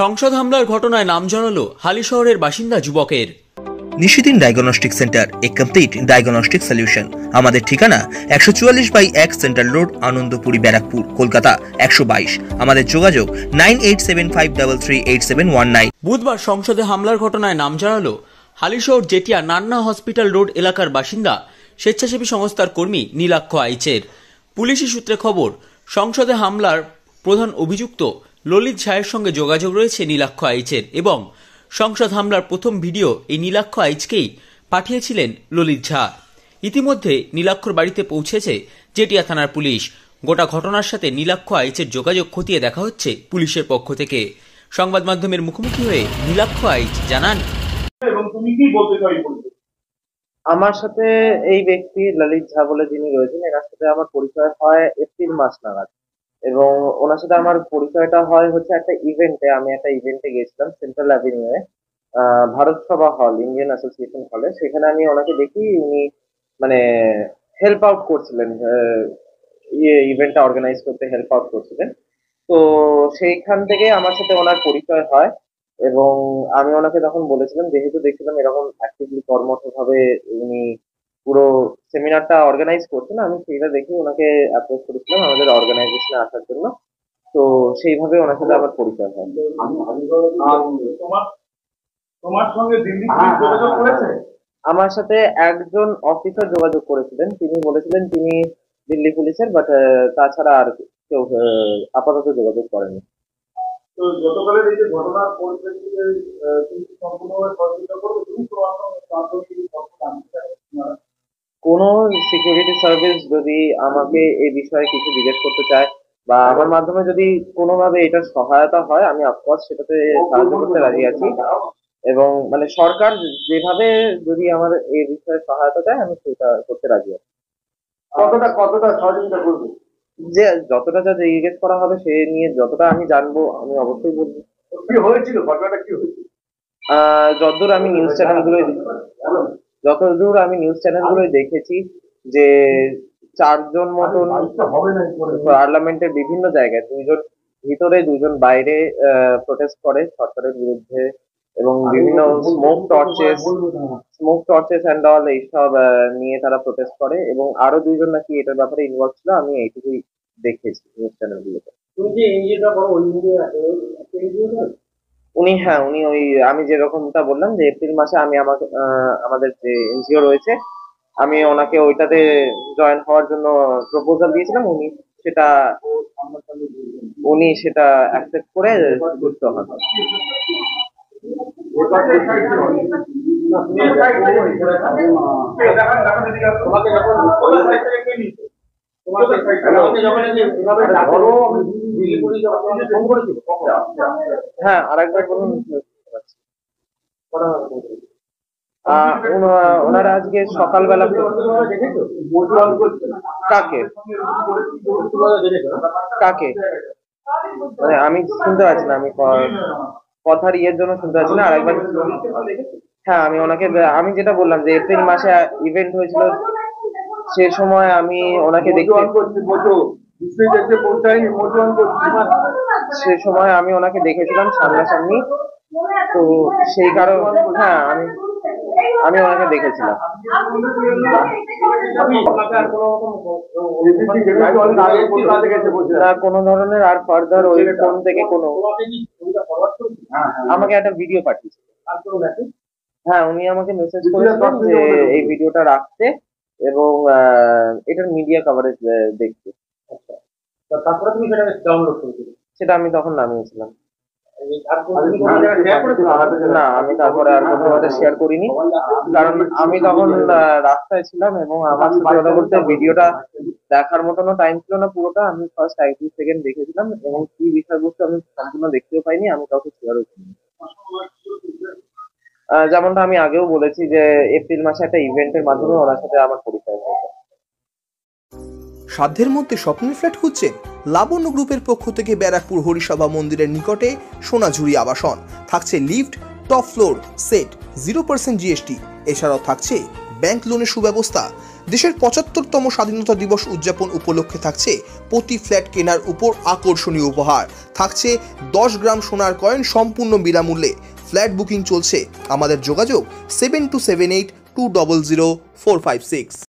সংসদ হামলার ঘটনায় নাম জানালো হালিশহরের বাসিন্দা যুবকের। নিশিদিন ডায়াগনস্টিক সেন্টার, এ কমপ্লিট ডায়াগনস্টিক সলিউশন। আমাদের ঠিকানা 144/1 সেন্ট্রাল রোড, আনন্দপুরি, ব্যারাকপুর, কলকাতা 122। আমাদের যোগাযোগ 9875338719। বুধবার সংসদে হামলার ঘটনায় নাম জানালো হালিশহর জেটিয়া নান্না হসপিটাল রোড এলাকার বাসিন্দা স্বেচ্ছাসেবী সংস্থার কর্মী নীলাক্ষ আইচের। পুলিশি সূত্রে খবর, সংসদে হামলার প্রধান অভিযুক্ত ললিত ঝায়ের সঙ্গে যোগাযোগ রয়েছে নীলাক্ষ আইচের এবং সংসদ হামলার প্রথম ভিডিও এই নীলাক্ষ আইচকেই পাঠিয়েছিলেন ললিত ঝা। ইতিমধ্যে নীলাক্ষর বাড়িতে পৌঁছেছে জেটিয়া থানার পুলিশ। গোটা ঘটনার সাথে নীলাক্ষ আইচের যোগাযোগ খতিয়ে দেখা হচ্ছে পুলিশের পক্ষ থেকে। সংবাদ মাধ্যমের মুখোমুখি হয়ে নীলাক্ষ আইচ জানান, এবং তুমি কি বলতে চাই? আমার সাথে এই ব্যক্তি ললিত ঝা বলে যিনি রয়েছেন, এনার সাথে আমার পরিচয় হয় এপ্রিল মাস নাগাদ, এবং ওনার সাথে আমার পরিচয়টা হয় হচ্ছে একটা ইভেন্টে। আমি একটা ইভেন্টে গেছিলাম সেন্ট্রাল অ্যাভিনিউয়ে, ভারত সভা হল, ইন্ডিয়ান অ্যাসোসিয়েশন হলে। সেখানে আমি ওনাকে দেখি, উনি মানে হেল্প আউট করছিলেন, ইভেন্টটা অর্গানাইজ করতে হেল্প আউট করছিলেন। তো সেইখান থেকে আমার সাথে ওনার পরিচয় হয় এবং আমি ওনাকে তখন বলেছিলাম, যেহেতু দেখছিলাম এরকম অ্যাক্টিভলি কর্মঠভাবে উনি পুরো সেমিনারটা অর্গানাইজ করছেন, আমি সেইটা দেখে ওনাকে অ্যাপ্রোচ করেছিলাম আমাদের অর্গানাইজেশনে আসার জন্য। তো সেইভাবে ওনার সাথে আমার পরিচয় হয়। তোমার সঙ্গে দিল্লি পুলিশ যোগাযোগ করেছে? আমার সাথে একজন অফিসার যোগাযোগ করেছিলেন, তিনি বলেছিলেন তিনি দিল্লি পুলিশের, বাট তাছাড়া আর কেউ আপাতত যোগাযোগ করেনি। তো গতকালের এই যে ঘটনার পরিপ্রেক্ষিতে তুমি সম্পূর্ণভাবে সহযোগিতা করবে? তুমি তোমার কোন সিকিউরিটি সার্ভিস যদি আমাকে এই বিষয়ে কিছু জিজ্ঞেস করতে চায় বা আমার মাধ্যমে যদি কোনোভাবে এটার সহায়তা হয়, আমি অফকোর্স সেটাতে সাহায্য করতে রাজি আছি। এবং মানে সরকার যেভাবে যদি আমার এই বিষয়ে সহায়তা চায়, আমি সেটা করতে রাজি আছি। কতটা সহযোগিতা করবে? যে যতটা যা জিজ্ঞেস করা হবে সে নিয়ে যতটা আমি জানবো আমি অবশ্যই বলবো। কি হয়েছিল, ঘটনাটা কি হয়েছিল? যতদূর আমি নিউজ চ্যানেলগুলোই দেখেছি যে 4 জন মতন পার্লামেন্টের বিভিন্ন জায়গায়, 2 জন ভিতরে 2 জন বাইরে প্রোটেস্ট করে সরকারের বিরুদ্ধে, এবং বিভিন্ন স্মোক টর্চেস এন্ড অল এইসব নিয়ে তারা প্রোটেস্ট করে, এবং আরো 2 জন নাকি এটার ব্যাপারে ইনভলভ ছিল। আমি এইটুকুই দেখেছি নিউজ চ্যানেলগুলোতে। উনি ওই আমি যেরকমটা বললাম যে এপ্রিল মাসে আমি আমাদের যে এনজিও রয়েছে, আমি ওনাকে ওইটাতে জয়েন হওয়ার জন্য প্রপোজাল দিয়েছিলাম। উনি সেটা অ্যাকসেপ্ট করে যুক্ত হন। হ্যাঁ, আরেকবার বলুন। ওনারা আজকে সকালবেলা কাকে মানে আমি শুনতে পাচ্ছি না, আমি কথার ইয়ের জন্য শুনতে পাচ্ছি না, আরেকবার। হ্যাঁ, আমি যেটা বললাম যে এপ্রিল মাসে ইভেন্ট হয়েছিল, সে সময় আমি ওনাকে দেখেছিলাম সামনাসামনি। তো সেই কারণে হ্যাঁ, আমি ওনাকে দেখেছিলাম। কোনো ধরনের আর ফার্দার ওই ফোন থেকে আমাকে একটা ভিডিও পাঠিয়েছে। হ্যাঁ, উনি আমাকে মেসেজ করেছিলেন যে এই ভিডিওটা রাখতে এবং এটার মিডিয়া কভারেজ দেখতে। তারপরে তুমি সেটা ডাউনলোড করেছিলে? সেটা আমি তখন নামিয়েছিলাম। না, আমি তারপরে আর কোথাও শেয়ার করিনি, কারণ আমি তখন রাস্তায় ছিলাম এবং আমার কথা বলতে ভিডিওটা দেখার মতনও টাইম ছিল না পুরোটা। আমি ফার্স্ট 1-2 সেকেন্ড দেখেছিলাম এবং কি বিষয়বস্তু আমি সম্পূর্ণ দেখতেও পাইনি, আমি কাউকে শেয়ারও করিনি। যেমনটা আমি আগেও বলেছি যে এপ্রিল মাসে একটা ইভেন্টের মাধ্যমে ওনার সাথে আমার পরিচয় হয়েছে। সাধ্যের মধ্যে স্বপ্নের ফ্ল্যাট খুঁজছেন? লাবণ্য গ্রুপের পক্ষ থেকে ব্যারাকপুর হরিসভা মন্দিরের নিকটে সোনাঝুরি আবাসন। থাকছে lift, top floor, set, 0% GST। এছাড়াও থাকছে ব্যাংক লোনের সুব্যবস্থা। দেশের ৭৫তম স্বাধীনতা দিবস উদযাপন উপলক্ষে থাকছে প্রতি ফ্ল্যাট কেনার উপর আকর্ষণীয় উপহার, থাকছে 10 গ্রাম সোনার কয়েন সম্পূর্ণ বিনামূল্যে। ফ্ল্যাট বুকিং চলছে। আমাদের যোগাযোগ 7278200456।